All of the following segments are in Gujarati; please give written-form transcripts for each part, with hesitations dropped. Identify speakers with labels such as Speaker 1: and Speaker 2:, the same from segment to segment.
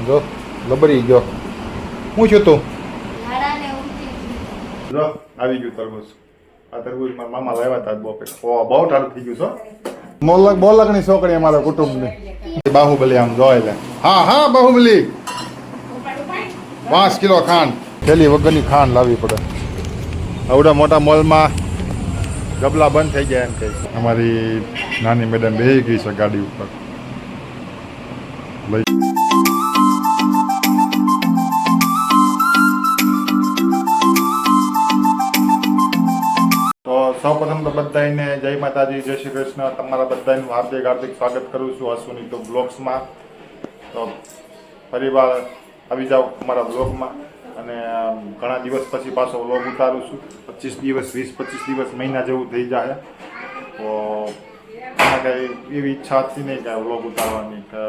Speaker 1: જો લબરી ગયો. હું છું તું? જો આવી ગયું તરબૂચ. આ તરબૂચ મારા મામા લાવ્યા હતા બપોરે. ઓ બહુ ટાળું થઈ ગયું છો. બોલકની છોકરી અમારા કુટુંબની. બાહુબલી આમ જોઈ લે. હા હા બાહુબલી. 5 કિલો ખાંડ. થેલી વગરની ખાંડ લાવવી પડે. આવડા મોટા મોલમાં ગબલા બંધ થઈ ગયા એમ કે. અમારી નાની મેડમ બેસી ગઈ છે ગાડી ઉપર. લઈ સૌપ્રથમ તો બધાને જય માતાજી, જય શ્રી કૃષ્ણ. તમારા બધાનું હાર્દિક હાર્દિક સ્વાગત કરું છું અશ્વિની તો બ્લોગ્સમાં. તો ફરીવાર આવી જાઓ અમારા બ્લોગમાં. અને ઘણા દિવસ પછી પાછો વ્લોગ ઉતારું છું. 25 દિવસ 20-25 દિવસ મહિના જેવું થઈ જાય. તો એમાં કંઈ એવી ઈચ્છા હતી નહીં કે વ્લોગ ઉતારવાની. કે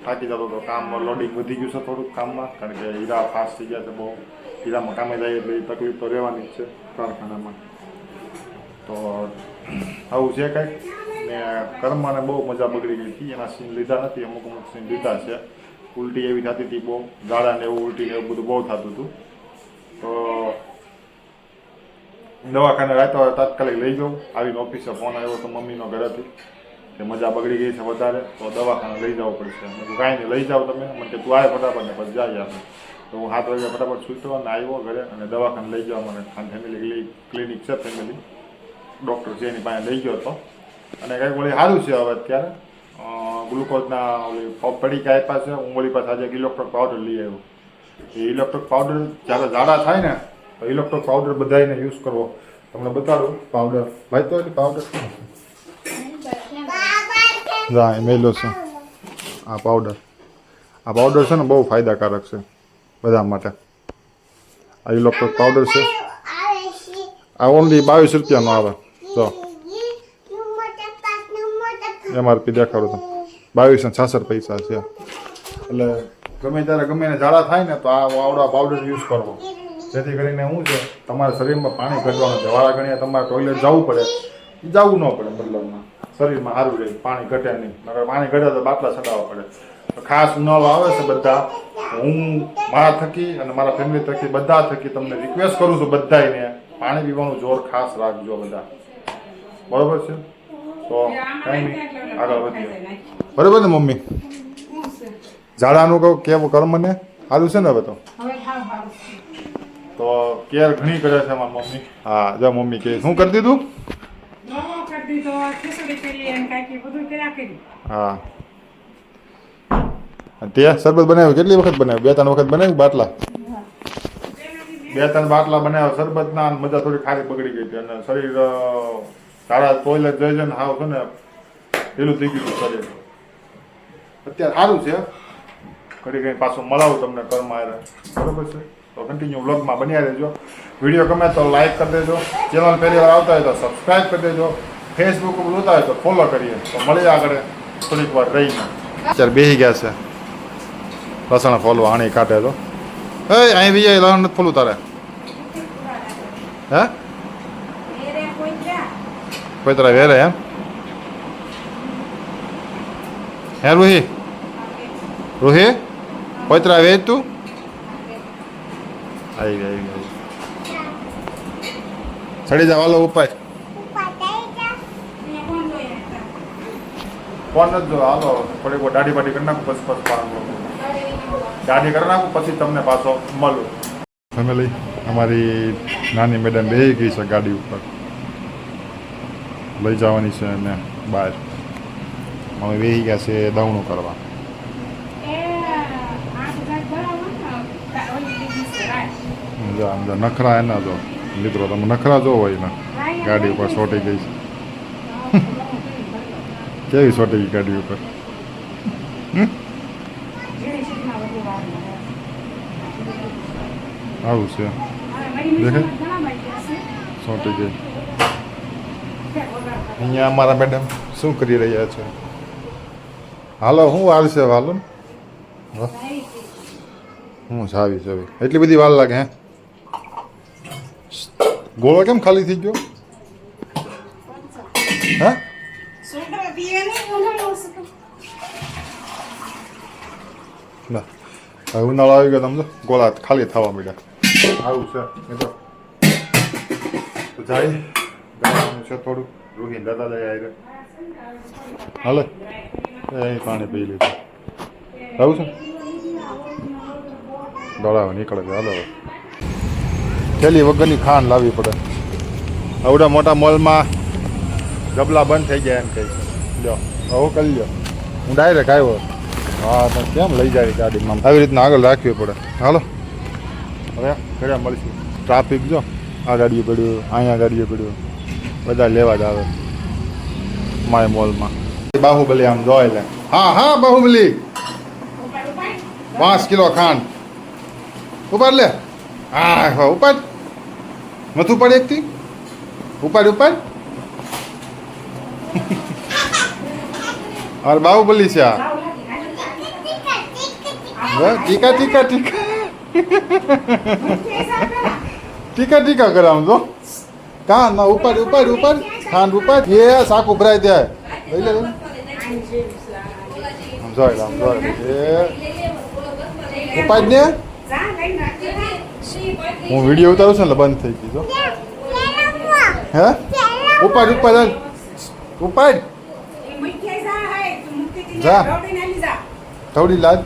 Speaker 1: થાકી જતો તો કામમાં લોડિંગ વધી ગયું છે થોડુંક કામમાં. કારણ કે હીરા ફાસ્ટ થઈ ગયા છે બહુ. હીરામાં કામે જાય એટલે એ તકલીફ તો રહેવાની જ છે કારખાનામાં. તો આવું છે કંઈક. ને કર્મને બહુ મજા બગડી ગઈ હતી. એના સીન લીધા નથી, અમુક સીન લીધા છે. ઉલટી એવી થતી હતી બહુ, ઝાડાને એવું ઉલટી ને એવું બધું બહુ થતું હતું. તો દવાખાને રાતો તાત્કાલિક લઈ ગયો. આવીને ઓફિસે ફોન આવ્યો તો મમ્મીનો ઘરેથી કે મજા બગડી ગઈ છે વધારે, તો દવાખાને લઈ જવું પડશે. મેં કાંઈ નહીં, લઈ જાઓ તમે. મને કે તું આવે ફટાફટ ને પછી જાય આપણે. તો હું 7 વાગે ફટાફટ છૂટતો અને આવ્યો ઘરે. અને દવાખાને લઈ જવા મને ફેમિલી ક્લિનિક છે, ફેમિલી ડૉક્ટર છે એની પાસે લઈ ગયો હતો. અને કંઈક વળી સારું છે હવે અત્યારે. ગ્લુકોઝના ઓલી પડીકા આપ્યા છે. હું વળી પાસે આજે ઇલેક્ટ્રોક પાવડર લઈ આવ્યો. એ ઇલેક્ટ્રોક પાવડર જ્યારે ઝાડા થાય ને તો ઇલેક્ટ્રોક પાવડર બધાને યુઝ કરવો. તમને બતાડું પાવડર. ભાઈ તો એટલે પાવડર હા એ મેલો છે. આ પાવડર છે ને બહુ ફાયદાકારક છે બધા માટે. આ ઇલેક્ટ્રોક પાવડર છે. આ ઓનલી 22 રૂપિયાનો આવે. જો MRP દેખાડો તો 22.66 પૈસા છે. એટલે ગમે ત્યારે ગમે એને ઝાડા થાય ને તો આ આવડા પાવડર યુઝ કરવો. જેથી કરીને શું છે, તમારા શરીરમાં પાણી ઘટવાનું છે. વાળા ઘણીએ તમારે ટોયલેટ જવું પડે, જવું ન પડે. મતલબમાં શરીરમાં સારું રહે, પાણી ઘટે નહીં. નકર પાણી ઘટે તો બાટલા છટાવવા પડે. તો ખાસ ઉનાળો આવે છે બધા. હું મારા થકી અને મારા ફેમિલી થકી બધા થકી તમને રિક્વેસ્ટ કરું છું બધાને પાણી પીવાનું જોર ખાસ રાખજો બધા. બરોબર છે? તો કંઈ નહીં, આગળ વધીએ. બરોબર ને મમ્મી? ઝાડાનું કહું કેવું કર્મને સારું છે ને હવે તો કેર ઘણી કરે છે મારી મમ્મી. હા જો મમ્મી કે શું કરી દીધું? હા તે શરબત બનાવ્યું કેટલી વખત બનાવ્યું? 2-3 વખત બનાવ્યું બાટલા. 2-3 બાટલા બનાવ્યા શરબતના. મજા થોડી ખાલી બગડી ગઈ હતી. અને શરીર તારા ટોયલેટ જઈ ને હાવ છે ને ઢીલું થઈ ગયું શરીર. અત્યારે સારું છે. ઘડી ઘડી પાછું મળાવું તમને કર્મ આવે. બરોબર છે? તો કન્ટિન્યુ વ્લોગમાં બન્યા રહેજો. વિડીયો ગમે તો લાઈક કરી દેજો. ચેનલ પહેલી વાર આવતા હોય તો સબસ્ક્રાઈબ કરી દેજો. ફેસબુક ઉપર જોતા હોય તો ફોલો કરીએ. તો મળીએ આગળ થોડીક વાર રહીને. અત્યારે બેસી ગયા છે લસણ ફોલો આણી કાઢે તો. અહીં બીજા લસણ નથી ફોલું તારે? હે કોઈ તારા વેરે એમ? હે રૂહી કોઈ તારા વેચ તું? આવી ચડી જા વાલો ઉપાય. ફોન જ જો હાલો થોડીક દાઢી બાઢી કરી નાખું પછી દાઢી કરી નાખું પછી તમને પાછો મળું. ફેમિલી અમારી નાની મેડમ બેસી ગઈ છે ગાડી ઉપર. લઈ જવાની છે અને બહાર અમે બેસી ગયા છે દવણું કરવા. નખરા એના જો મિત્રો, તમે નખરા જો હોય ને ગાડી ઉપર ચોંટી ગઈ છે. કેવી ચોંટી ગઈ ગાડી ઉપર? આવું છે દેખે ચોંટી ગઈ. અહીંયા અમારા મેડમ શું કરી રહ્યા છે? હાલો શું વાર છે? હાલો હું સાવી એટલી બધી વાર લાગે? હે ગોળો કેમ ખાલી થઈ ગયો? હા હવે ઉનાળો આવી ગયો સમજો ગોળા ખાલી થવા માંડ્યા આવું છે મિત્રો તો જાય જવાનું છે થોડું રૂહી દાદા જાય આવી હાલે એ પાણી પી લીધું આવું છે દોડાવે નીકળે છે હાલો થેલી વગરની ખાંડ લાવવી પડે આવડા મોટા મોલમાં ગબલા બંધ થઈ ગયા એમ કહે છે લ્યો આવું કરી લ્યો હું ડાયરેક્ટ આવ્યો હા તો કેમ લઈ જાય ગાડીમાં આવી રીતના આગળ રાખવી પડે હાલો હવે ઘરે મળીશું ટ્રાફિક જો આ ગાડીએ પડ્યું અહીંયા ગાડીએ પડ્યું બધા લેવા જ આવે માય મોલમાં બાહુબલી આમ જોઈ લે હા હા બાહુબલી 5 કિલો ખાંડ ઉપાડ લે હા ઉપાડ નથી ઉપાડ એકથી ઉપાડ ઉપાડ અરે બાહુબલી છે આ ટીકા ટીકા ટીકા ટીકા ટીકા કરે આમ જો કા ના ઉપાડ ઉપાડ ઉપાડ ખાંડ ઉપાડ એ શાક ઉભરાય ત્યાં લઈ લે આમ જોઈ એ ઉપાડ ને હું વિડીયો ઉતારું છું ને બંધ થઈ ગઈ જો હે ઉપાડ ઉપાડ ઉપાડ જા થોડી લાજ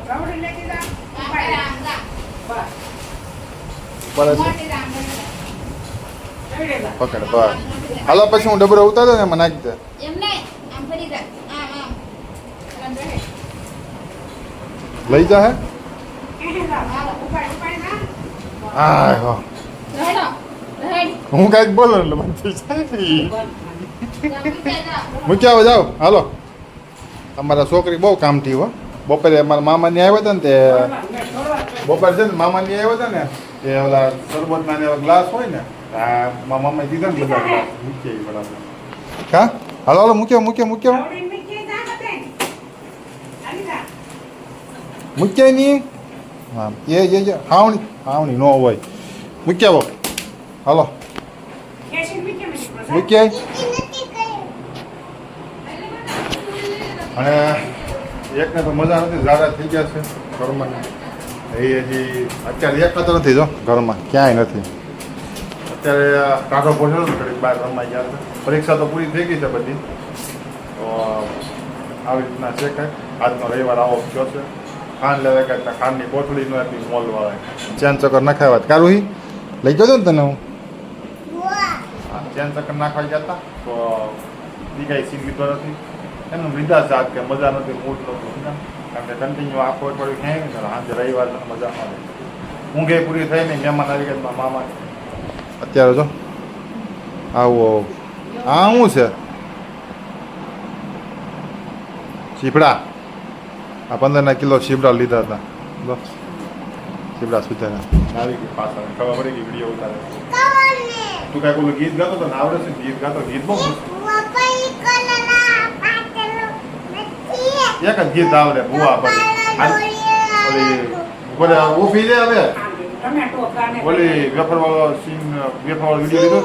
Speaker 1: પકડ બસ હાલો પછી હું ડબરો ઉતારો ને મને નાખી દે લઈ જા હે હા હું કઈક બોલો એટલે બંધ થઈ જાય મૂક્યા જાઓ હાલો અમારા છોકરી બહુ કામથી હો બપોરે અમારા મામાની આવ્યા હતા ને તે બપોરે છે ને મામાની આવ્યા હતા ને એ ઓલા શરબતના ને ગ્લાસ હોય ને મારા મામાએ દીધા ને બધા ગ્લાસ મૂકીએ બરાબર હા હાલો હાલો મૂક્યો મૂક્યો મૂક્યો મૂક્યા નહીં હા એ હાવણી હાવણી ન હોય મૂક્યા હાલો મૂક્યા અને એકને તો મજા નથી ઝાડા થઈ ગયા છે ઘરમાં એ હજી અત્યારે એક તો નથી જો ઘરમાં ક્યાંય નથી અત્યારે કાઢો પહોંચ્યો ને ઘડીક બહાર રમાઈ ગયા છે પરીક્ષા તો પૂરી થઈ ગઈ છે બધી તો આવી રીતના છે કાંઈ આજનો રવિવાર આવો થયો છે ખાંડ લેવા કાંઈ ખાંડની કોથળી ન હતી મોલવાળા ચેન ચક્કર નખાવ્યા કારુહી લઈ ગયો ને તને હું હા ચેન ચક્કર નાખવા ગયા હતા તો એ કાંઈ સીન લીધો નથી એનું લીધા સાથ કે મજા નથી મૂડ નહોતું કારણ કે કન્ટિન્યુ આખો અઠવાડિયું ક્યાંય ને સાંજે રવિવાર મજા ન આવે ઊંઘે પૂરી થઈ નહીં મહેમાન આવી ગયા મામા અત્યારે જો આવો આ શું છે ચીપડા આ 15 કિલો ચીપડા લીધા હતા જો ચીપડા સુધારા આવી ગઈ પાછળ ખબર પડી ગઈ વિડીયો ઉતારે તું કાંઈ બોલું ગીત ગાતો તો ને આવડે છે ગીત ગાતો ગીત બહુ એક જ ગીત આવડે ભૂવા ઓલી બોલે ઊભી રે હવે ઓલી વેફર વાળો સીન વેફર વાળો વિડીયો લીધો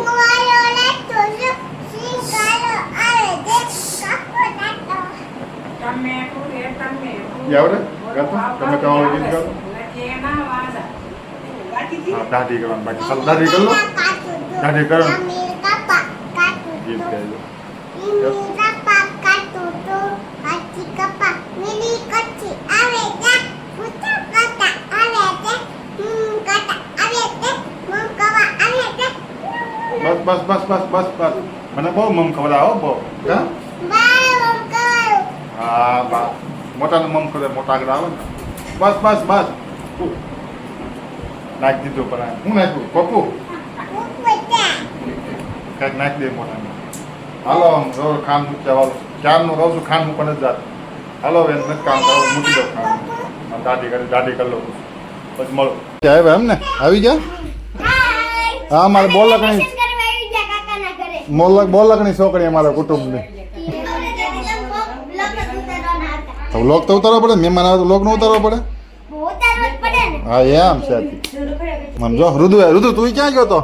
Speaker 1: આવડે ગાતો તમે કાવડો ગીત ગાતો હા દાઢી કરવાનું બાકી ચાલો દાઢી કરી લો દાઢી કરો ગીત ગાઈ લો બસ બસ બસ બસ બસ મને બહુ મમ ખવડાવો બહુ હા બા મોટાને મમ ખવડાવે મોટા આગળ આવે ને બસ બસ બસ નાખી દીધું પણ હું નાખ્યું પપ્પુ કાંઈક નાખી દે મોટાને હાલો આમ ખાંડ મૂક્યા વાળો ક્યારનું રહું છું ખાંડ મૂકવા નથી જાત હાલો એમ નથી કામ કરો મૂકી દો ખાંડ દાઢી કરી લો પછી મળો આવ્યા એમ ને આવી ગયા હા મારે બોલકણી છોકરી અમારા કુટુંબની લોક તો ઉતારવા પડે મહેમાન આવે તો લોક નો ઉતારવા પડે હા એમ છે સમજો ઋતુ તું ક્યાં ગયો તો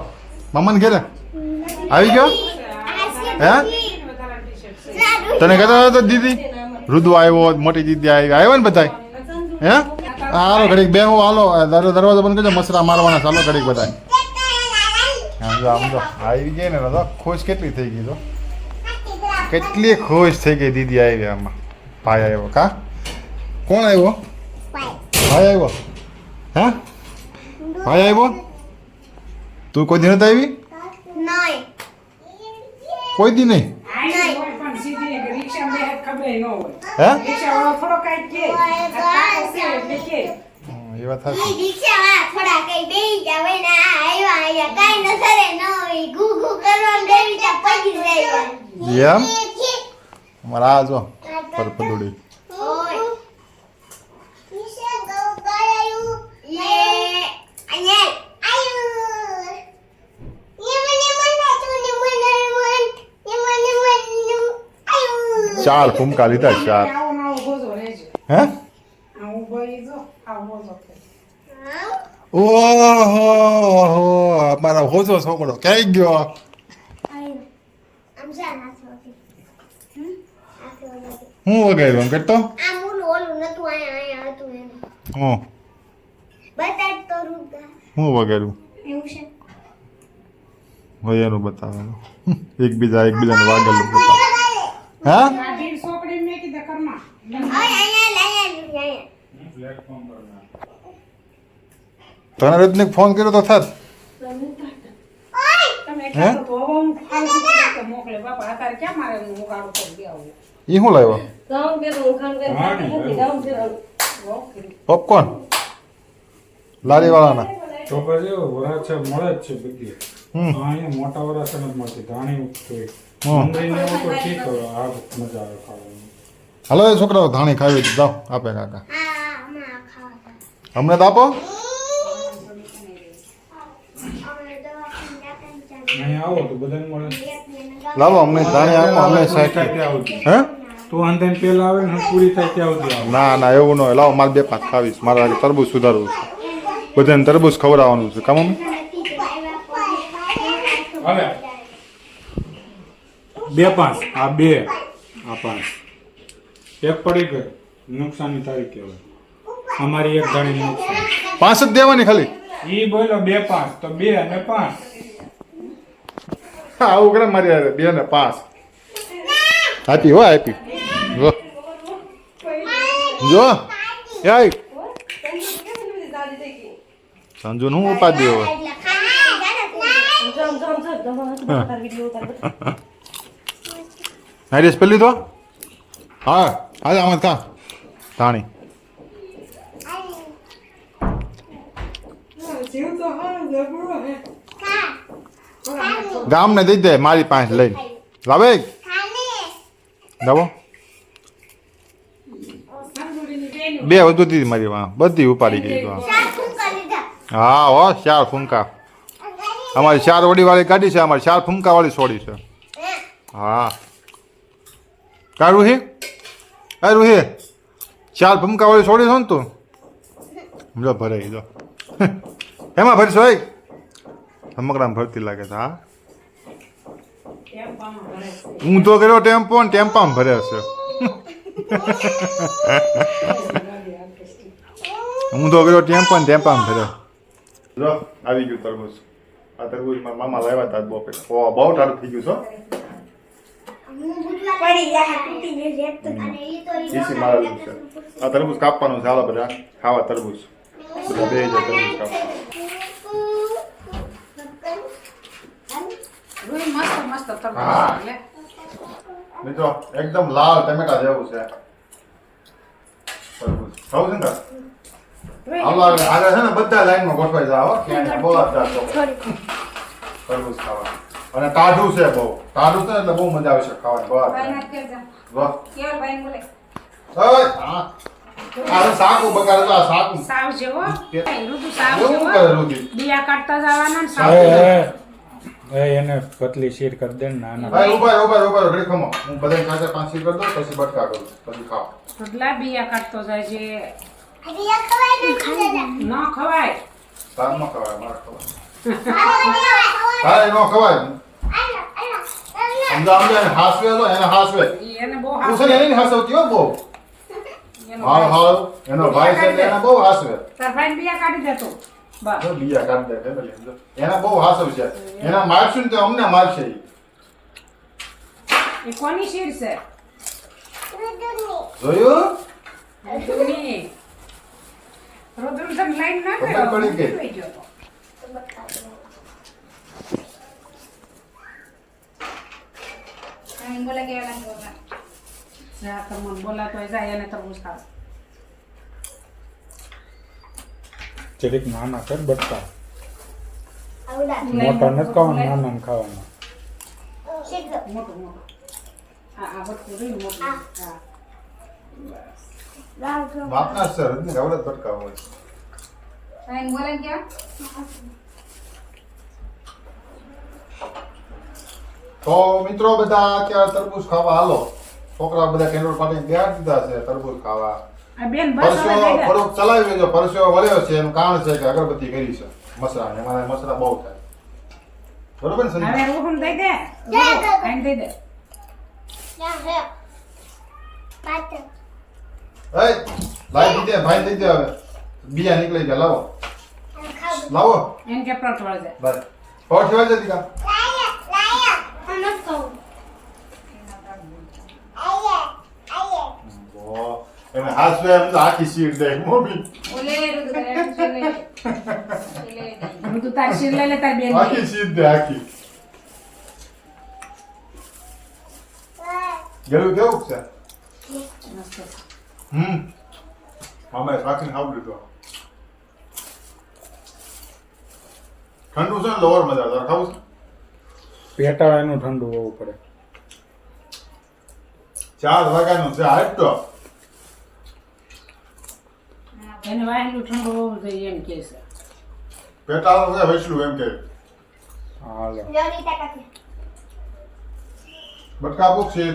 Speaker 1: મમ્માને ઘેરે આવી ગયો હે તને કહેતા તો દીદી રુદુ આવ્યો મોટી દીદી આવ્યા ને બધા હે હાલો ઘડીક બેહો હાલો દરવાજો બંધ કરજો મસરા મારવાના ચાલો ઘડીક બધા આમ તો આવી ગઈ ને તો ખુશ કેટલી થઈ ગઈ તો કેટલી ખુશ થઈ ગઈ દીદી આવી આમાં ભાઈ આવ્યો કા કોણ આવ્યો ભાઈ આવ્યો હા ભાઈ આવ્યો તું કોઈ દી નથી આવી કોઈ દી નહીં હે એ વાત સાચી એમ મારા આ જો પરપદુડી ચાર ફૂમકા લીધા ચાર હે ઓહો મારા હોજો છોકરો ક્યાંય ગયો હું વગાડ્યું કરતો હું વગાડ્યું હોય એનું બતાવવાનું એકબીજાને વાગેલું બતાવ હા તને રજની ફોન કર્યો તો થાત ઈ શું લાવ્યો પોપકોર્ન લારી વાળાના
Speaker 2: તો પછી વરાછા મળે જ છે બધી અહીંયા મોટા વરાછા નથી મળતી ધાણી મંદિરને એવું તો ઠીક હવે આ મજા આવે ખાવાની
Speaker 1: હાલો એ છોકરાઓ ધાણી ખાવી હતી જાઓ આપે કાકા અમને તો આપો
Speaker 2: અહીંયા આવો તો બધાને મળે
Speaker 1: લાવો અમને ધાણી આપો અમે સાચી હે
Speaker 2: તું અંધાને પેલા આવે ને પૂરી થાય ત્યાં સુધી આવે
Speaker 1: ના ના એવું ન હોય લાવો મારે 2 5 ખાવીશ મારે તરબૂચ સુધારવું છે બધાને તરબૂચ ખવડાવવાનું છે કામ
Speaker 2: હવે 2 5 આ 2 આ 5 એક પડી ગઈ નુકસાનની તારીખ કહેવાય અમારી એક ધાણી નુકસાન
Speaker 1: 5 જ દેવાની ખાલી
Speaker 2: ઈ બોલો 2 5 તો 2 અને 5
Speaker 1: આવું કરે મારી યાર 2 ને 5 આપી હો આપી જો જો યાય સંજુ નું ઉપાડી હવે નાઈસ પેલી તો હા હાલ આમાં કા તાણી ગામને દઈ દે મારી પાસે લઈને લાવે લાવો 2 વધુ દીધી મારી વાં બધી ઉપાડી ગઈ તો હા હો 4 ફૂંકા અમારી 4 વડી વાળી ગાડી છે અમારી 4 ફૂંકા વાળી છોડી છે હા કા રૂહી રૂહી 4 ફૂંકા વાળી છોડી છો ને તું જો ભરાઈ જો એમાં ભરશો એ રમકડામાં ભરતી લાગે છે હા ઊંધો કર્યો ટેમ્પો ને ટેમ્પામાં ભરે છે ઊંધો કર્યો ટેમ્પો ને ટેમ્પામાં ભરે જો આવી ગયું તરબૂચ આ તરબૂચ મારા મામા લાવ્યા હતા બહુ ટાળું થઈ ગયું છે મારેલું છે આ તરબૂચ કાપવાનું છે હાલો બધા ખાવા તરબૂચ બધા બે જાય તરબૂચ કાપવા મિત્રો એકદમ લાલ ટમેટા જેવું છે તરબૂચ ખાવું છે ને આગળ છે ને બધા લાઈનમાં ગોઠવાઈ જાવ બહુ તરબૂચ ખાવા અને ટાઢું છે બહુ ટાઢું છે એટલે બહુ મજા આવશે ખાવાની બસ સાકુ બગાડે તો સાકુ
Speaker 3: સાવ જેવો ઋતુ સાવ
Speaker 1: એવું
Speaker 3: જેવો
Speaker 1: કરે રુધિ
Speaker 3: દિયા કાઢતા જવાના ને સાવ
Speaker 2: એને પતલી શીર કરી દે ને નાના
Speaker 1: ભાઈ ઉભા ઘડી ખમો હું બધાને ખાતે 5 શીર કરી દઉં પછી બટકા કરું પછી ખાઓ
Speaker 3: કેટલા બિયા કાઢતો જાય છે ન ખવાય
Speaker 1: તાર નો ખવાય મારે ખવાય તારે નો ખવાય સમજા એને હાસવે તો એને હાસવે
Speaker 3: ઈ એને બહુ
Speaker 1: તું છે ને એની હાસવતી હો બહુ હાવ હાવ એનો ભાઈ છે એટલે એના બહુ હાસવે.
Speaker 3: તાર ભાઈને બિયા કાઢી દેતો બસ
Speaker 1: જો બીયા કાઢ દે ફેમિલી સમજો. એના બહુ હાસવ છે. એના મારશું ને તો અમને મારશે ઈ.
Speaker 3: એ કોની શીર છે
Speaker 1: જોયું?
Speaker 3: રુદ્રની. રુદ્ર તમે લાઈન ના
Speaker 1: ખબર
Speaker 3: કર્યો
Speaker 1: પડી કે?
Speaker 3: જોઈ ગયો તો. જા તમને બોલાતો હોય જાય એને તરબૂચ ખાવ
Speaker 2: જરીક નાના કર બટકા મોટા નથી ખાવાના, નાના ને ખાવાના.
Speaker 3: મોટું મોટું આ બટકું રહ્યું મોટું હા
Speaker 1: બાપના સર ને આવડત ભટકાવ હોય. તો મિત્રો બધા અત્યારે તરબૂચ ખાવા હાલો. છોકરા બધા કેન્ડલ પાટી બેહાડી દીધા છે તરબૂચ ખાવા.
Speaker 3: આ બેન બસ હવે
Speaker 1: પરસ્યો
Speaker 3: દઈ દે.
Speaker 1: થોડુંક ચલાવી લેજો. પરસ્યો વળ્યો છે એનું કારણ છે કે અગરબત્તી કરી છે મસરા. એમાં મસરા બહુ થાય. બરોબર ને સંજય?
Speaker 3: હવે રોહન દઈ દે ખાઈને દઈ દે
Speaker 1: એ લાઈ દીધે ભાઈ દઈ દે હવે. બીયા નીકળી ગયા લાવો. લાવો.
Speaker 3: એને કે પરોઠ વળે જાય
Speaker 1: બસ. પહોંચ વાળ જતી કા. એને હાસવે એમ તો આખી સીટ દે મમ્મી.
Speaker 3: તું તારી શીર લઈ લે તારી બેન
Speaker 1: આખી સીટ દે આખી. ગળું કેવું છે? મામાએ રાખીને ખાવું લીધું. ઠંડુ છે ને લોવર મજા તારે ખાવું છે?
Speaker 2: પેટાળાનું ઠંડુ હોવું પડે.
Speaker 1: 4 વાગ્યાનું છે આટલો.
Speaker 3: એને વાહેલું ઠંડુ હોવું જોઈએ એમ કે છે
Speaker 1: પેટાળો છે વૈસલું એમ કે.
Speaker 2: હાલો.
Speaker 1: બટકા પૂક છે.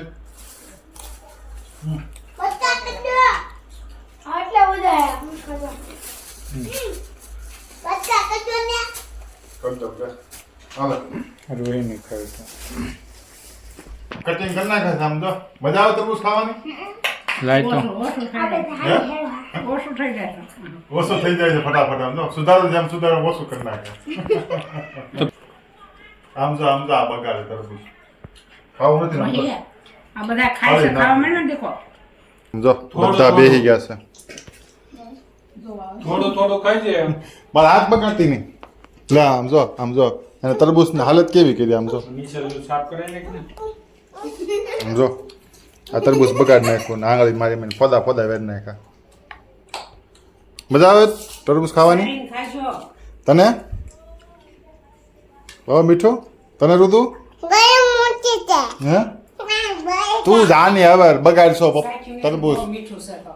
Speaker 1: કરતો કે હાલો
Speaker 2: રોઈ નહીં ખાય તો.
Speaker 1: કટિંગ કરી નાખે છે આમ તો. મજા આવે તરબૂચ ખાવાની?
Speaker 2: લાઈટ
Speaker 3: ઓછું ઓછું થઈ જાય
Speaker 1: હે?
Speaker 3: ઓછું થઈ જાય
Speaker 1: ઓછું થઈ જાય છે ફટાફટ આમ જો. સુધારો જેમ સુધારો ઓછું કરી નાખે. આમ જો આ બગાડે તરબૂચ. ખાવું નથી ને આમ તો.
Speaker 3: આ બધા ખાય છે ખાવા માંડે ને દેખો
Speaker 1: જો બધા બેહી ગયા છે.
Speaker 2: થોડું થોડું ખાઈ જાય.
Speaker 1: મારા હાથ બગાડતી નહીં. લે આમ જો અને તરબૂચની હાલત કેવી કરી આમ જો.
Speaker 2: નીચે સાફ કરાય ને કે
Speaker 1: આમ જો આ તરબૂચ બગાડ નાખ્યું ને આંગળી મારી મને ફોદા વેર નાખ્યા. મજા આવે તરબૂચ ખાવાની?
Speaker 3: કરીને ખાશો
Speaker 1: તને? બહુ મીઠું? તને ઋતુ? હે? તું જાની હવે બગાડશો તરબૂચ.
Speaker 3: બહુ મીઠું છે તો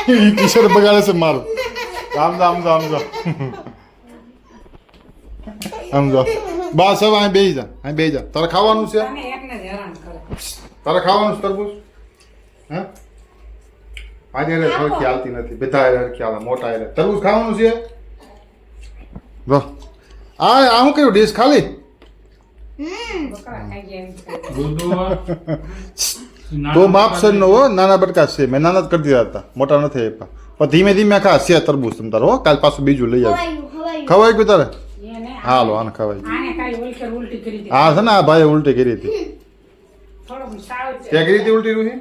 Speaker 1: ટી શર્ટ બગાડે છે મારું. આમ જો બસ હવે અહીં બેસી જા તારે ખાવાનું છે?
Speaker 3: તને એકને જ હેરાન કરે
Speaker 1: તારે ખાવાનું છે તરબૂચ? હે? આજે એને હરખી હાલતી નથી. બધા હરખી હાલે મોટા એને તરબૂચ ખાવાનું છે? જો આ હું કર્યું ડીશ ખાલી?
Speaker 3: બકરા ખાઈ જાય એમ થાય.
Speaker 2: દૂધ
Speaker 1: તો માપસર નો હો. નાના બટકા છે મેં નાના જ કરી દીધા હતા. મોટા નથી આપ્યા. પણ ધીમે ધીમે ખા છે તરબૂચ તમ તારો. કાલ પાછું બીજું લઈ આવી. ખવાઈ ગયું તારે?
Speaker 3: એને
Speaker 1: હાલો આને ખવાઈ ગયું.
Speaker 3: આને ખાલી ઉલટી કરી દે
Speaker 1: આ છે ને આ ભાઈએ ઉલટી કરી હતી.
Speaker 3: થોડું સાવ છે
Speaker 1: ત્યાં કરી હતી ઉલટી રૂહી?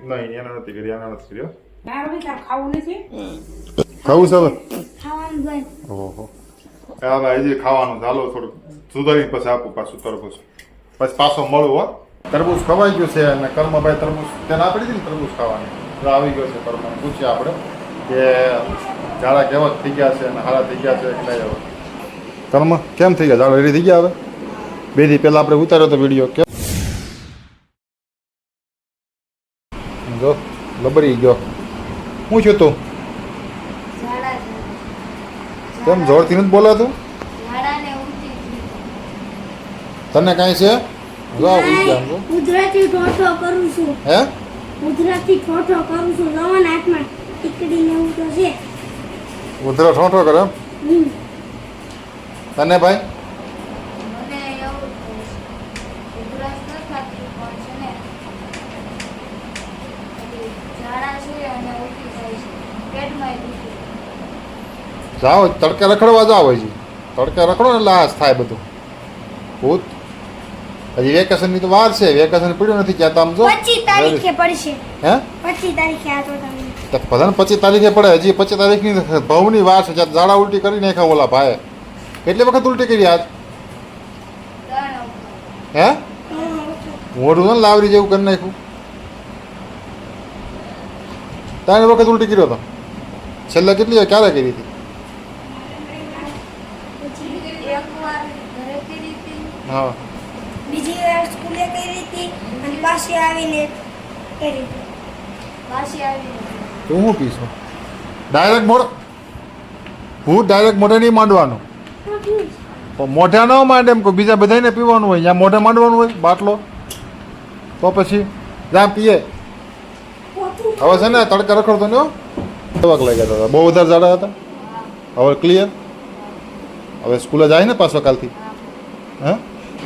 Speaker 1: નહીં એને નથી કરી. આને નથી કર્યો.
Speaker 3: દારૂ તાર ખાવું નથી
Speaker 1: ખાવું છે હવે? ઓહો હવે હજી ખાવાનું ચાલો થોડુંક સુધારી પછી આપું પાછું તરબૂચ. પછી પાછો મળું હો. તરબૂચ ખવાઈ ગયું છે અને કર્મભાઈ તરબૂચ ત્યાં ના પડી હતી ને તરબૂચ ખાવાની તો આવી ગયો છે. કર્મ પૂછીએ આપણે કે ઝાડા કેવા થઈ ગયા છે અને હારા થઈ ગયા છે કે નહીં. હવે કર્મ કેમ થઈ ગયા? ઝાડા રેડી થઈ ગયા હવે? 2 દી પહેલા આપણે ઉતાર્યો તો વિડીયો કે જો લબડી ગયો. હું છું તું કેમ જોરથી નથી બોલાતું? તને કાંઈ છે? જાઓ
Speaker 4: ગુજરાતી ઠોઠો કરું છું
Speaker 1: હે?
Speaker 4: ગુજરાતી ઠોઠો કરું છું લવન હાથમાં ટીકડી ને એવું તો છે
Speaker 1: ઉધરો ઠોઠો કરે એમ? તને ભાઈ?
Speaker 5: મને એવું ઉધરસ ન થતી પણ છે ને
Speaker 1: જાઓ તડકે રખડવા જાઓ હજી તડકે રખડો ને એટલે આ થાય બધું ભૂત હજી વેકેશનની તો વાર છે વેકેશન પડ્યું નથી ક્યાં તો આમ જો
Speaker 4: 25 તારીખે પડશે
Speaker 1: હે
Speaker 4: 25 તારીખે આ તો તમે
Speaker 1: તો બધાને 25 તારીખે પડે હજી 25 તારીખની ભવની વાર છે જ્યાં ઝાડા ઉલટી કરી નાખ્યા ઓલા ભાઈ કેટલી વખત ઉલટી કરી આજ હે મોઢું ને લાવરી જેવું કરી નાખ્યું 3 વખત ઉલટી કર્યો તો છેલ્લે કેટલી વાર ક્યારે કરી હતી
Speaker 5: એકવાર ઘરે કરી હતી
Speaker 1: હા
Speaker 4: બીજી વાર સ્કૂલે કરી હતી અને પાછી આવીને કરી હતી
Speaker 5: પાછી આવી
Speaker 1: તો હું પીશું ડાયરેક્ટ મોઢ હું ડાયરેક્ટ મોઢે નહીં માંડવાનું તો મોઢા ન માંડે એમ કોઈ બીજા બધાને પીવાનું હોય ત્યાં મોઢે માંડવાનું હોય બાટલો તો પછી જ્યાં પીએ હવે છે ને તડકા રખડતો ને વાક લાગ્યા હતા બહુ વધારે ઝાડા હતા હવે ક્લિયર હવે સ્કૂલે જાય ને પાછો કાલથી હે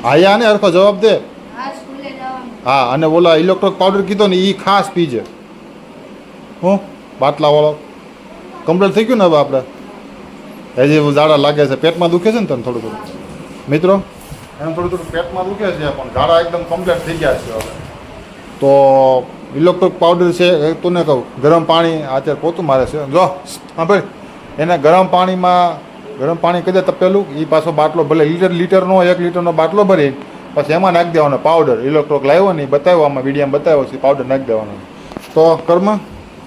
Speaker 1: આયા ને હરખો જવાબ દે
Speaker 5: હા સ્કૂલે જવાનું
Speaker 1: હા અને ઓલા ઇલેક્ટ્રોક પાવડર કીધો ને એ ખાસ પીજે હું બાટલાવાળો કમ્પ્લીટ થઈ ગયું ને હવે આપણે હજી ઝાડા લાગે છે પેટમાં દુખે છે ને તને થોડું થોડું મિત્રો એમ થોડું થોડું પેટમાં દુખે છે પણ ઝાડા એકદમ કમ્પ્લીટ થઈ ગયા છે હવે તો ઇલેક્ટ્રોક પાવડર છે એ તું કહું ગરમ પાણી અત્યારે પોતું મારે છે જો હા ભાઈ એને ગરમ પાણી કદે તપેલું એ પાછો બાટલો ભલે લીટરનો 1 લીટરનો બાટલો ભરી પછી એમાં નાખી દેવાનો પાવડર ઇલેક્ટ્રોક લાવ્યો ને બતાવ્યો આમાં વિડીયામાં બતાવ્યો છે પાવડર નાખી દેવાનો તો કર્મ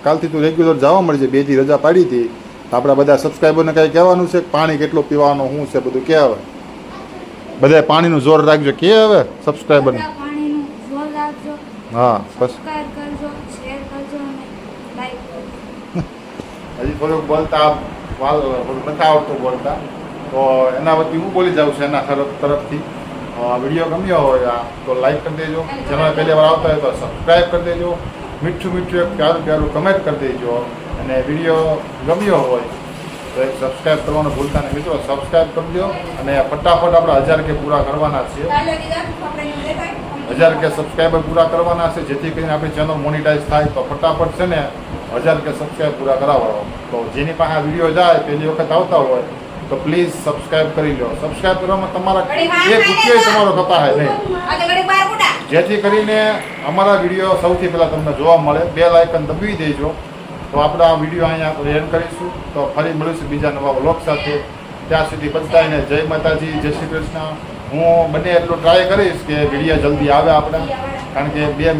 Speaker 1: કાલથી તું રેગ્યુલર જવા મળશે 2 દી રજા પાડી હતી તો આપણા બધા સબસ્ક્રાઈબરને કંઈ કહેવાનું છે પાણી કેટલું પીવાનું શું છે બધું કહેવાય બધાએ પાણીનું જોર રાખજો કે હવે સબસ્ક્રાઈબરને
Speaker 5: બધા પાણીનું જોર રાખજો
Speaker 1: હા બસ
Speaker 5: સબસ્ક્રાઇબ કરજો શેર કરજો અને લાઈક કરજો
Speaker 1: હજી થોડુંક બોલતા થોડુંક નથી આવડતું બોલતા તો એના વતી હું બોલી જાઉં છું એના તરફથી વિડીયો ગમ્યો હોય તો લાઈક કરી દેજો ચેનલ પહેલી વાર આવતા હોય તો સબસ્ક્રાઈબ કરી દેજો મીઠું મીઠું એક પ્યારું પ્યારું કમેન્ટ કરી દેજો અને વિડીયો ગમ્યો હોય તો એક સબસ્ક્રાઈબ કરવાનું ભૂલતા નહીં મિત્રો સબસ્ક્રાઈબ કરી દો અને ફટાફટ આપણે 1000 કે પૂરા કરવાના છે 1000 કે સબસ્ક્રાઈબર પૂરા કરવાના છે જેથી કરીને આપણી ચેનલ મોનિટાઈઝ થાય તો ફટાફટ છે ને 1000 કે સબસ્ક્રાઈબ પૂરા કરાવવાનો તો જેની પાસે આ વિડીયો જાય પહેલી વખત આવતા હોય તો પ્લીઝ સબસ્ક્રાઈબ કરી લો સબસ્ક્રાઈબ કરવામાં તમારા 1 રૂપિયો તમારો કપાય નહીં જેથી કરીને અમારા વિડીયો સૌથી પહેલાં તમને જોવા મળે બેલ આઇકન દબાવી દેજો તો આપણે આ વિડીયો અહીંયા એન્ડ કરીશું તો ફરી મળીશું બીજા નવા વ્લોગ સાથે ત્યાં સુધી બધાને જય માતાજી જય શ્રી કૃષ્ણ હું બને એટલું ટ્રાય કરીશ કે વિડીયો જલ્દી આવે આપણે કારણ કે 2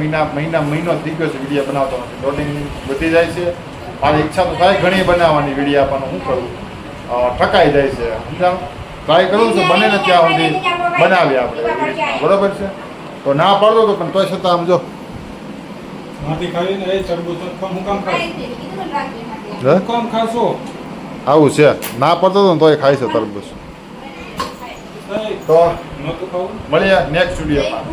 Speaker 1: મહિનો થઈ ગયો છે વિડીયો બનાવતો નથી લોડિંગ વધી જાય છે મારી ઈચ્છા તો થાય ઘણી બનાવવાની વિડીયો પણ હું કરું ઠકાઈ જાય છે સમજાવ ટ્રાય કરું છું બને ને ત્યાં સુધી બનાવીએ આપણે બરાબર છે તો ના પાડતો તો પણ તોય છતાં આમ જો
Speaker 2: માંથી ખાઈને એ તરબૂચ હું કામ ખાસ
Speaker 1: હે?
Speaker 2: હું કામ ખાશો
Speaker 1: આવું છે ના પડતો તો ને તોય ખાય છે તરબૂચ તો
Speaker 2: નતું ખાવું
Speaker 1: મળીએ નેક્સ્ટ વિડીયોમાં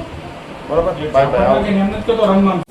Speaker 1: બરાબર બાય બાય
Speaker 2: એમ નથી કહેતો રમવાનું